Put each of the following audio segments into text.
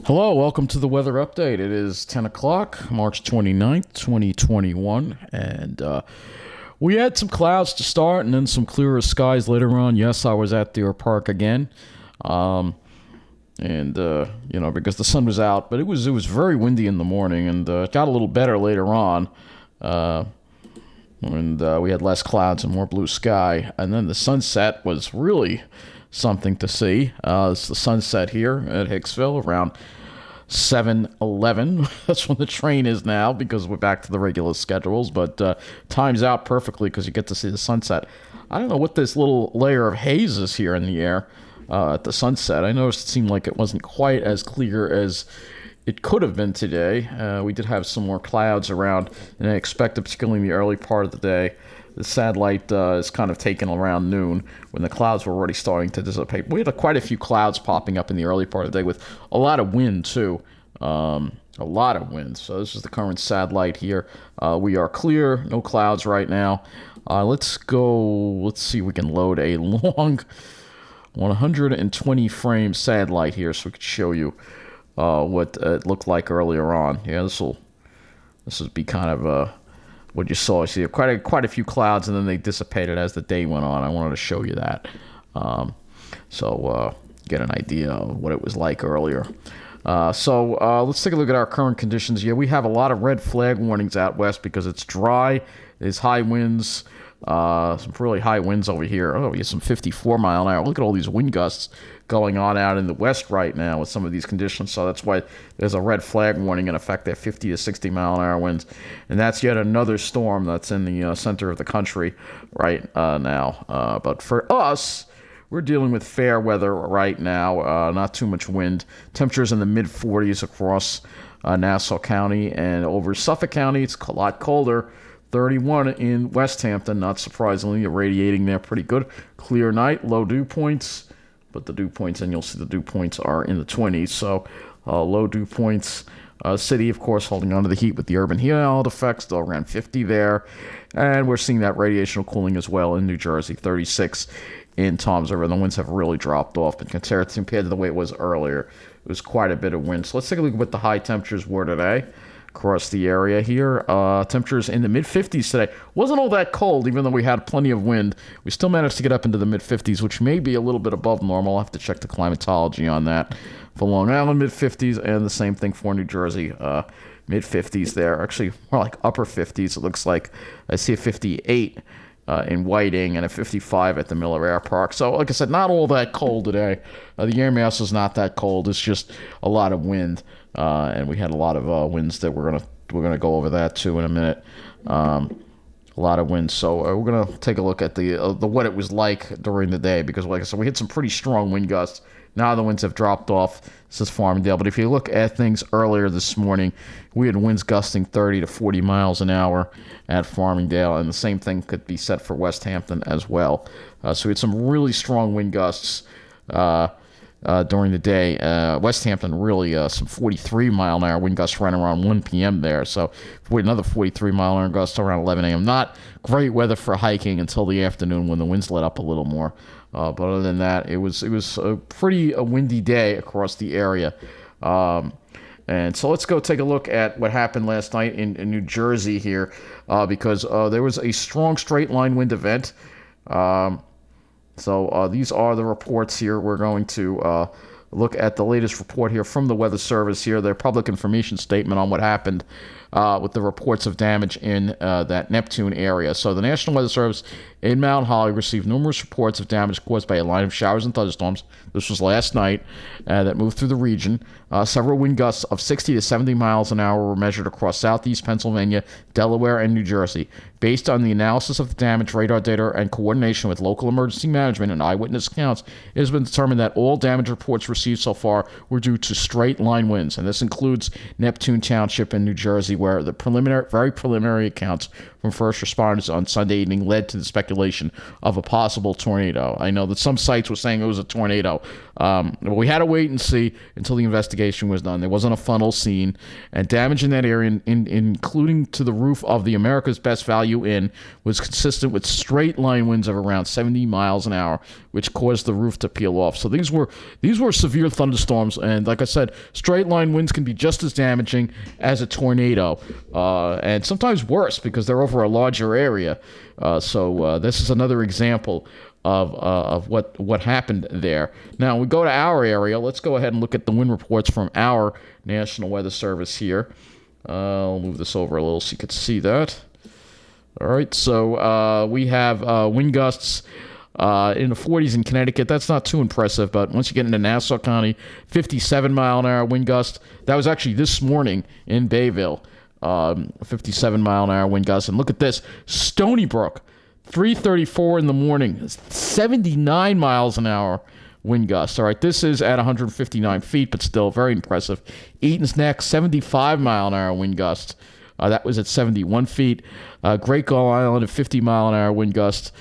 Hello, welcome to the weather update. It is 10 o'clock, March 29th, 2021, and we had some clouds to start and then some clearer skies later on. Yes, I was at Deer Park again, because the sun was out, but it was very windy in the morning, and it got a little better later on, and we had less clouds and more blue sky, and then the sunset was really something to see. It's the sunset here at Hicksville around 7:11. That's when the train is now because we're back to the regular schedules, but times out perfectly because you get to see the sunset. I don't know what this little layer of haze is here in the air at the sunset. I noticed it seemed like it wasn't quite as clear as it could have been today. We did have some more clouds around than I expected, particularly in the early part of the day. The satellite is kind of taken around noon when the clouds were already starting to dissipate. We had quite a few clouds popping up in the early part of the day with a lot of wind, too. A lot of wind. So this is the current satellite here. We are clear, no clouds right now. Let's see if we can load a long 120 frame satellite here so we can show you what it looked like earlier on. Yeah, this will be kind of what you saw. You see quite a few clouds, and then they dissipated as the day went on. I wanted to show you that, so get an idea of what it was like earlier. Let's take a look at our current conditions. Yeah, we have a lot of red flag warnings out west because it's dry. There's high winds, some really high winds over here. Oh, we have some 54 mile an hour. Look at all these wind gusts going on out in the west right now with some of these conditions. So that's why there's a red flag warning in effect there, 50 to 60 mile an hour winds. And that's yet another storm that's in the center of the country right now. But for us, we're dealing with fair weather right now, not too much wind. Temperatures in the mid-40s across Nassau County, and over Suffolk County, it's a lot colder. 31 in West Hampton, not surprisingly, irradiating there pretty good. Clear night, low dew points. But the dew points, and you'll see the dew points are in the 20s, so low dew points. City, of course, holding on to the heat with the urban heat effects, still around 50 there. And we're seeing that radiational cooling as well in New Jersey, 36 in Toms River. The winds have really dropped off, but compared to the way it was earlier, it was quite a bit of wind. So let's take a look at what the high temperatures were today across the area here. Temperatures in the mid-50s today. Wasn't all that cold, even though we had plenty of wind. We still managed to get up into the mid-50s, which may be a little bit above normal. I'll have to check the climatology on that. For Long Island, mid-50s, and the same thing for New Jersey. Mid-50s there. Actually, more like upper 50s, it looks like. I see a 58 in Whiting and a 55 at the Miller Air Park. So, like I said, not all that cold today. The air mass is not that cold. It's just a lot of wind. And we had a lot of winds that we're gonna go over that too in a minute. A lot of winds, so we're gonna take a look at the what it was like during the day, because like I said, we had some pretty strong wind gusts. Now the winds have dropped off. This is Farmingdale, but if you look at things earlier this morning, we had winds gusting 30 to 40 miles an hour at Farmingdale, and the same thing could be said for West Hampton as well. So we had some really strong wind gusts during the day. West Hampton really some 43 mile an hour wind gusts right around 1 p.m. there. So another 43 mile an hour gust around 11 a.m. Not great weather for hiking until the afternoon when the winds let up a little more. But other than that, it was a pretty windy day across the area. And so let's go take a look at what happened last night in New Jersey here, because there was a strong straight line wind event. So these are the reports here. We're going to look at the latest report here from the Weather Service here, their public information statement on what happened with the reports of damage in that Neptune area. So the National Weather Service in Mount Holly received numerous reports of damage caused by a line of showers and thunderstorms. This was last night that moved through the region. Several wind gusts of 60 to 70 miles an hour were measured across southeast Pennsylvania, Delaware, and New Jersey. Based on the analysis of the damage, radar data, and coordination with local emergency management and eyewitness accounts, it has been determined that all damage reports received so far were due to straight line winds, and this includes Neptune Township in New Jersey, where the very preliminary accounts from first responders on Sunday evening led to the speculation of a possible tornado. I know that some sites were saying it was a tornado. But we had to wait and see until the investigation was done. There wasn't a funnel seen, and damage in that area, including to the roof of the America's Best Value Inn, was consistent with straight line winds of around 70 miles an hour, which caused the roof to peel off. So these were severe thunderstorms, and like I said, straight line winds can be just as damaging as a tornado, and sometimes worse because they're over a larger area. So this is another example of what happened there. Now we go to our area. Let's go ahead and look at the wind reports from our National Weather Service here. I'll move this over a little so you can see that. All right, so we have wind gusts in the 40s in Connecticut. That's not too impressive, but once you get into Nassau County, 57-mile-an-hour wind gust. That was actually this morning in Bayville, 57-mile-an-hour wind gust. And look at this, Stony Brook, 3:34 in the morning, 79 miles an hour wind gusts. All right, this is at 159 feet, but still very impressive. Eaton's Neck, 75-mile-an-hour wind gusts. That was at 71 feet. Great Gull Island at 50-mile-an-hour wind gust.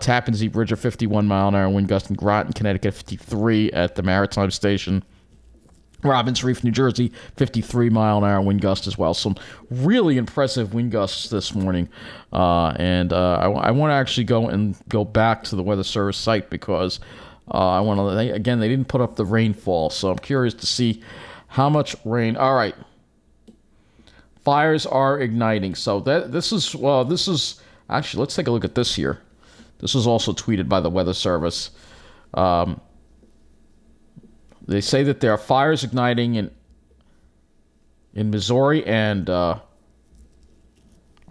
Tappan Zee Bridge at 51-mile-an-hour wind gust. In Groton, Connecticut, 53 at the Maritime Station. Robbins Reef, New Jersey, 53-mile-an-hour wind gust as well. Some really impressive wind gusts this morning. And I want to actually go back to the Weather Service site because I want to. They didn't put up the rainfall, so I'm curious to see how much rain. All right. Fires are igniting. So this is actually, let's take a look at this here. This was also tweeted by the Weather Service. They say that there are fires igniting in Missouri and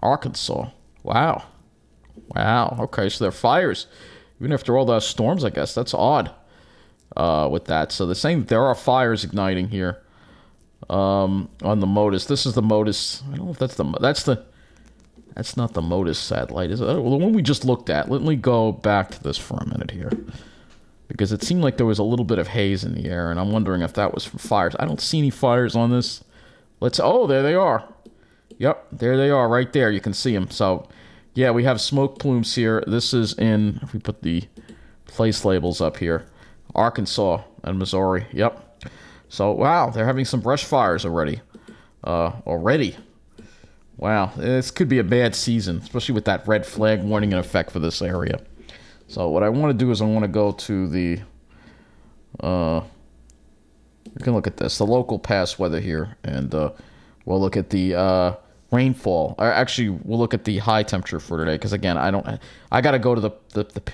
Arkansas. Wow. Okay, so there are fires. Even after all those storms, I guess. That's odd with that. So they're saying that there are fires igniting here. On the MODIS. This is the MODIS. I don't know if that's not the MODIS satellite, is it? Well, the one we just looked at. Let me go back to this for a minute here, because it seemed like there was a little bit of haze in the air, and I'm wondering if that was from fires. I don't see any fires on this. Oh, there they are. Yep, there they are right there. You can see them. So, yeah, we have smoke plumes here. This is in, if we put the place labels up here, Arkansas and Missouri. Yep. So, wow, they're having some brush fires already. Wow, this could be a bad season, especially with that red flag warning in effect for this area. So what I want to do is I want to go to the, you can look at this, the local past weather here, and we'll look at the rainfall. Actually, we'll look at the high temperature for today, because again, I got to go to the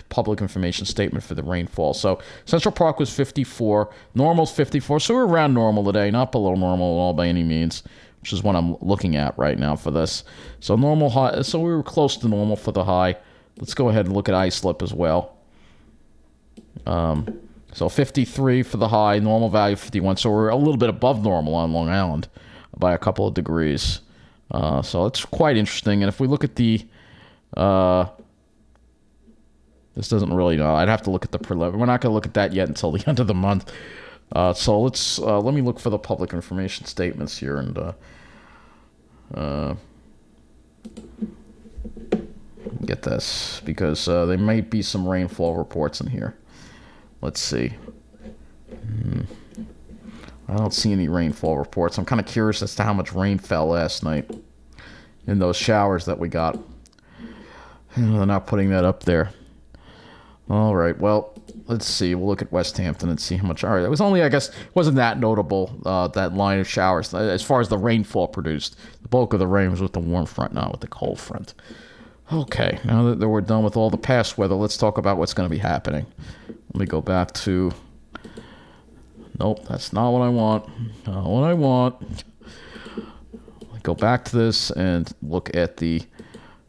public information statement for the rainfall. So Central Park was 54, normal's 54, so we're around normal today, not below normal at all by any means, which is what I'm looking at right now for this. So normal high, so we were close to normal for the high. Let's go ahead and look at islip as well. So 53 for the high, normal value 51, so we're a little bit above normal on Long Island by a couple of degrees. So it's quite interesting. And if we look at the, this doesn't really know. I'd have to look at the preliminary. We're not going to look at that yet until the end of the month. So let's let me look for the public information statements here and get this, because there might be some rainfall reports in here. Let's see. I don't see any rainfall reports. I'm kind of curious as to how much rain fell last night in those showers that we got. They're not putting that up there. All right, well, let's see. We'll look at West Hampton and see how much. All right, it was only, I guess, wasn't that notable, that line of showers. As far as the rainfall produced, the bulk of the rain was with the warm front, not with the cold front. Okay, now that we're done with all the past weather, let's talk about what's going to be happening. Let me go back to... Nope, that's not what I want. Not what I want. Go back to this and look at the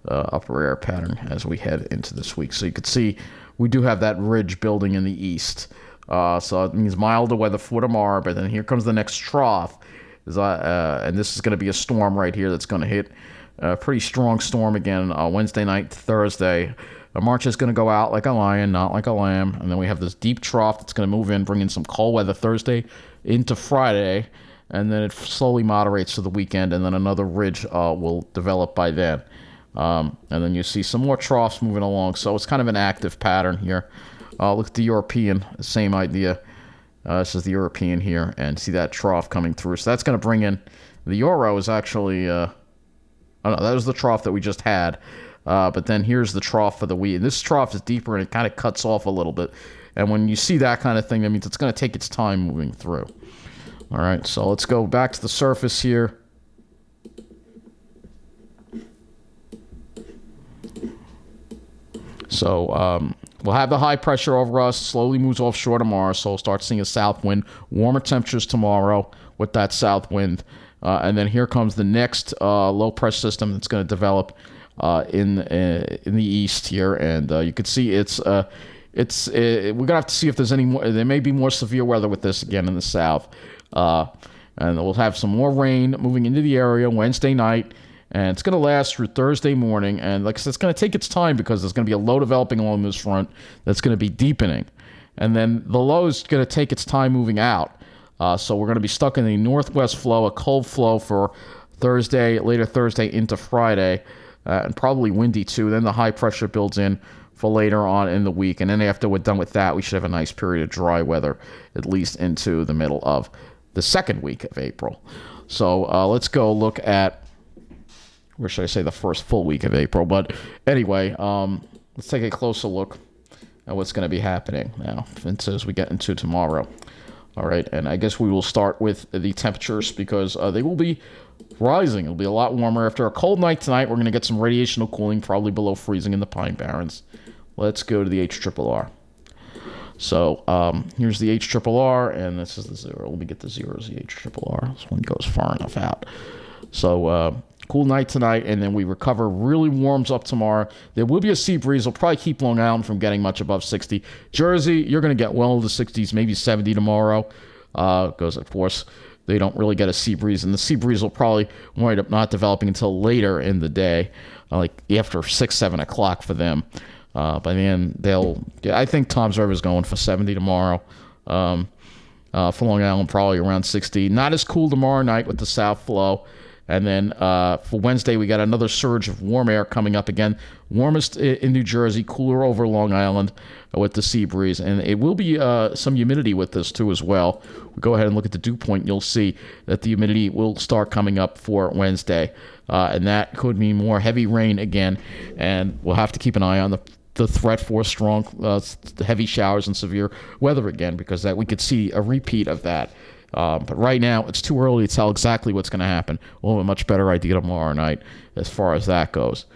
upper air pattern as we head into this week. So you can see we do have that ridge building in the east. So it means milder weather for tomorrow, but then here comes the next trough. And this is going to be a storm right here that's going to hit. A pretty strong storm again Wednesday night, Thursday. March is going to go out like a lion, not like a lamb. And then we have this deep trough that's going to move in, bring in some cold weather Thursday into Friday. And then it slowly moderates to the weekend, and then another ridge will develop by then. And then you see some more troughs moving along. So it's kind of an active pattern here. Look at the European, same idea. This is the European here, and see that trough coming through. So that's going to bring in, the Euro is actually, oh no, that was the trough that we just had. But then here's the trough for the week. And this trough is deeper and it kind of cuts off a little bit. And when you see that kind of thing, that means it's going to take its time moving through. All right, so let's go back to the surface here. So we'll have the high pressure over us, slowly moves offshore tomorrow, so we'll start seeing a south wind, warmer temperatures tomorrow with that south wind. And then here comes the next low pressure system that's going to develop in the east here. And you can see we're going to have to see if there's any more. There may be more severe weather with this again in the south. And we'll have some more rain moving into the area Wednesday night. And it's going to last through Thursday morning. And like I said, it's going to take its time because there's going to be a low developing along this front that's going to be deepening. And then the low is going to take its time moving out. So we're going to be stuck in the northwest flow, a cold flow for Thursday, later Thursday into Friday, and probably windy too. Then the high pressure builds in for later on in the week. And then after we're done with that, we should have a nice period of dry weather, at least into the middle of the second week of April. So let's go look at, or should I say the first full week of April? But anyway, let's take a closer look at what's going to be happening now as we get into tomorrow. All right, and I guess we will start with the temperatures because they will be rising. It'll be a lot warmer. After a cold night tonight, we're going to get some radiational cooling, probably below freezing in the Pine Barrens. Let's go to the HRRR. So here's the HRRR, and this is the zero. Let me get the zeros, the HRRR. This one goes far enough out. So cool night tonight, and then we recover. Really warms up tomorrow. There will be a sea breeze. It'll probably keep Long Island from getting much above 60. Jersey, you're going to get well into the 60s, maybe 70 tomorrow. Because, of course, they don't really get a sea breeze. And the sea breeze will probably wind up not developing until later in the day, like after 6, 7 o'clock for them. By the end, I think Tom's River is going for 70 tomorrow. For Long Island, probably around 60. Not as cool tomorrow night with the south flow. And then for Wednesday, we got another surge of warm air coming up again. Warmest in New Jersey, cooler over Long Island with the sea breeze. And it will be some humidity with this, too, as well. We'll go ahead and look at the dew point. And you'll see that the humidity will start coming up for Wednesday. And that could mean more heavy rain again. And we'll have to keep an eye on the threat for strong heavy showers and severe weather again, because that we could see a repeat of that. But right now, it's too early to tell exactly what's going to happen. We'll have a much better idea tomorrow night as far as that goes.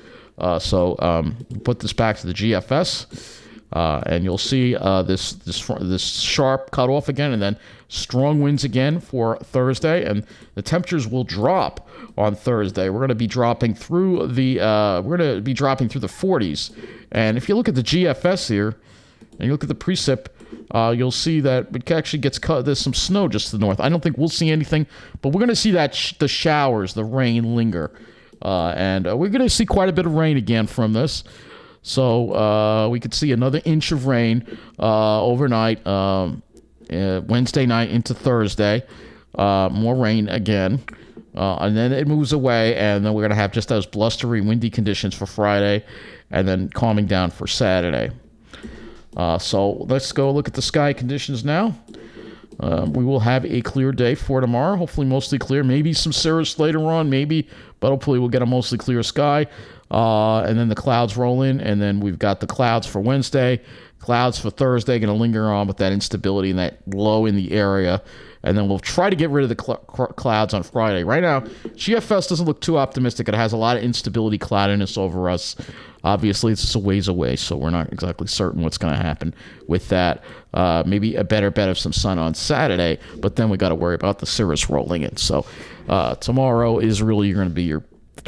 So put this back to the GFS, and you'll see this sharp cutoff again, and then strong winds again for Thursday, and the temperatures will drop on Thursday. We're going to be dropping through the 40s, and if you look at the GFS here, and you look at the precip, you'll see that it actually gets cut. There's some snow just to the north. I don't think we'll see anything, but we're going to see that the showers, the rain linger. And we're going to see quite a bit of rain again from this. So we could see another inch of rain overnight, Wednesday night into Thursday. More rain again. And then it moves away, and then we're going to have just those blustery, windy conditions for Friday, and then calming down for Saturday. So let's go look at the sky conditions now. We will have a clear day for tomorrow, hopefully mostly clear. Maybe some cirrus later on, maybe, but hopefully we'll get a mostly clear sky. And then the clouds roll in, and then we've got the clouds for Wednesday, clouds for Thursday, going to linger on with that instability and that low in the area. And then we'll try to get rid of the clouds on Friday. Right now, GFS doesn't look too optimistic. It has a lot of instability, cloudiness over us. Obviously, it's just a ways away, so we're not exactly certain what's going to happen with that. Maybe a better bet of some sun on Saturday, but then we got to worry about the cirrus rolling in. So tomorrow is really going to be your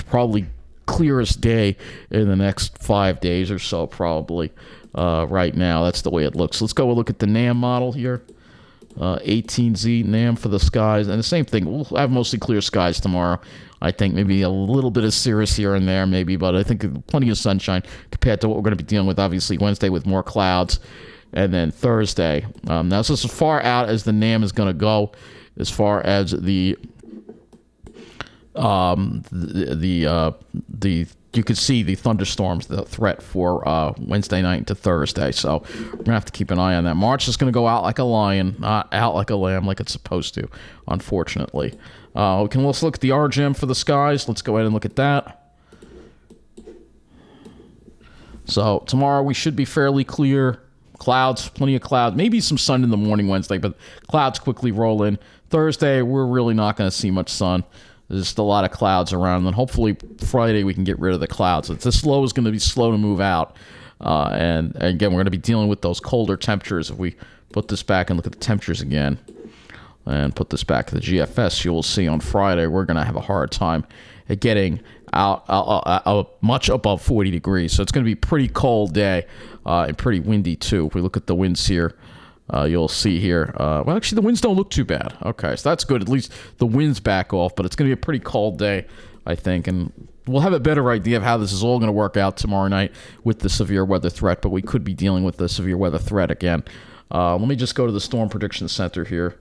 probably clearest day in the next 5 days or so, probably. Right now, that's the way it looks. Let's go look at the NAM model here. 18Z NAM for the skies, and the same thing. We'll have mostly clear skies tomorrow. I think maybe a little bit of cirrus here and there, maybe, but I think plenty of sunshine compared to what we're going to be dealing with, obviously, Wednesday with more clouds, and then Thursday. Now, this is as far out as the NAM is going to go, as far as the you could see the thunderstorms, the threat for Wednesday night into Thursday. So we're going to have to keep an eye on that. March is going to go out like a lion, not out like a lamb like it's supposed to, unfortunately. Let's look at the RGM for the skies. Let's go ahead and look at that. So tomorrow we should be fairly clear. Clouds, plenty of clouds, maybe some sun in the morning Wednesday, but clouds quickly roll in. Thursday, we're really not going to see much sun. There's just a lot of clouds around. And then hopefully Friday we can get rid of the clouds. This low is going to be slow to move out. And again, we're going to be dealing with those colder temperatures. If we put this back and look at the temperatures again and put this back to the GFS, you will see on Friday we're going to have a hard time at getting out much above 40 degrees. So it's going to be a pretty cold day and pretty windy too. If we look at the winds here, you'll see here. Well, actually, the winds don't look too bad. Okay, so that's good. At least the winds back off, but it's going to be a pretty cold day, I think. And we'll have a better idea of how this is all going to work out tomorrow night with the severe weather threat, but we could be dealing with the severe weather threat again. Let me just go to the Storm Prediction Center here,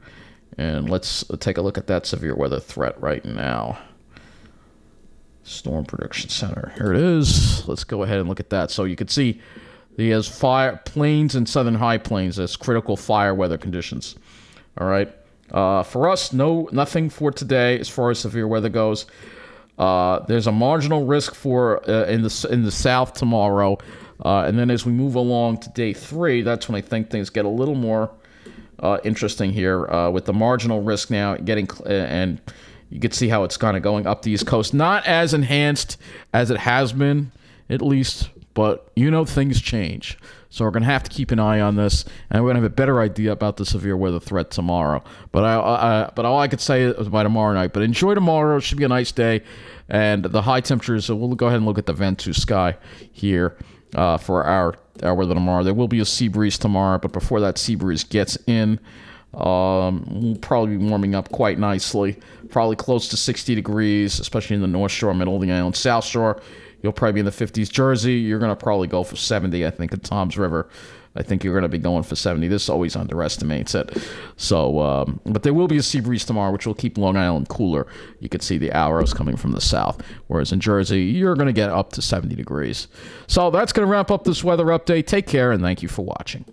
and let's take a look at that severe weather threat right now. Storm Prediction Center. Here it is. Let's go ahead and look at that. So you can see he has fire plains and southern high plains as critical fire weather conditions. All right. For us, nothing for today as far as severe weather goes. There's a marginal risk for in the south tomorrow, and then as we move along to day 3, that's when I think things get a little more interesting here with the marginal risk now getting and you can see how it's kind of going up the East Coast. Not as enhanced as it has been, at least, but things change. So we're going to have to keep an eye on this, and we're going to have a better idea about the severe weather threat tomorrow. But all I could say is by tomorrow night. But enjoy tomorrow. It should be a nice day. And the high temperatures, so we'll go ahead and look at the Ventus sky here for our weather tomorrow. There will be a sea breeze tomorrow, but before that sea breeze gets in, we'll probably be warming up quite nicely, probably close to 60 degrees, especially in the North Shore, middle of the island. South Shore, you'll probably be in the 50s. Jersey, you're going to probably go for 70, I think, at Toms River. I think you're going to be going for 70. This always underestimates it. So, but there will be a sea breeze tomorrow, which will keep Long Island cooler. You can see the arrows coming from the south. Whereas in Jersey, you're going to get up to 70 degrees. So that's going to wrap up this weather update. Take care, and thank you for watching.